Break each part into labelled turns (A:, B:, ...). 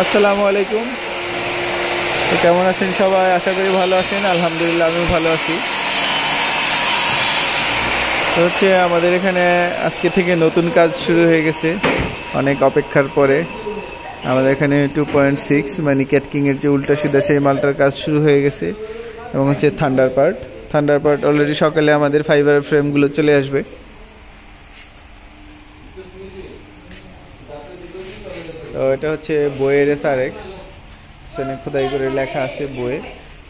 A: আসসালামু আলাইকুম। কেমন আছেন সবাই? আশা করি ভালো আছেন। আলহামদুলিল্লাহ আমিও ভালো আছি। তো হচ্ছে আমাদের এখানে আজকে থেকে নতুন কাজ শুরু হয়ে গেছে অনেক অপেক্ষার পরে। আমাদের এখানে 2.6 মানে ক্যাটকিং এর যে উল্টা সিধা সেই মালটার কাজ শুরু হয়ে গেছে এবং হচ্ছে থান্ডার পার্ট অলরেডি সকালে আমাদের ফাইবার ফ্রেমগুলো চলে আসবে। তো এটা হচ্ছে বইয়ের SRX, সেখানে খোদাই করে লেখা আছে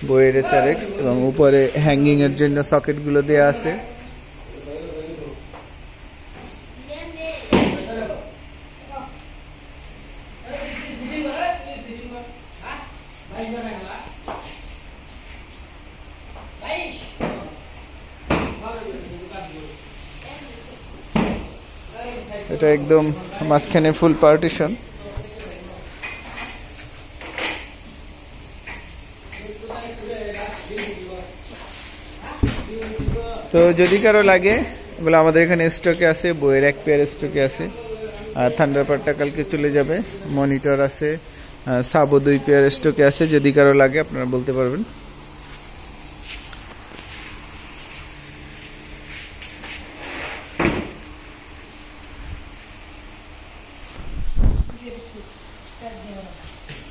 A: বইয়ের SRX এবং উপরে হ্যাঙ্গিং এর জন্য সকেটগুলো দেওয়া আছে। এটা একদম মাঝখানে ফুল পার্টিশন। তো যদি কারো লাগে বলে আমাদের এখানে স্টকে আছে, বইয়ের এক পেয়ার স্টকে আছে। আর থান্ডার পার্টটা কালকে চলে যাবে। মনিটর আছে, সাবো 2 পেয়ার স্টকে আছে। যদি কারো লাগে আপনারা বলতে পারবেন।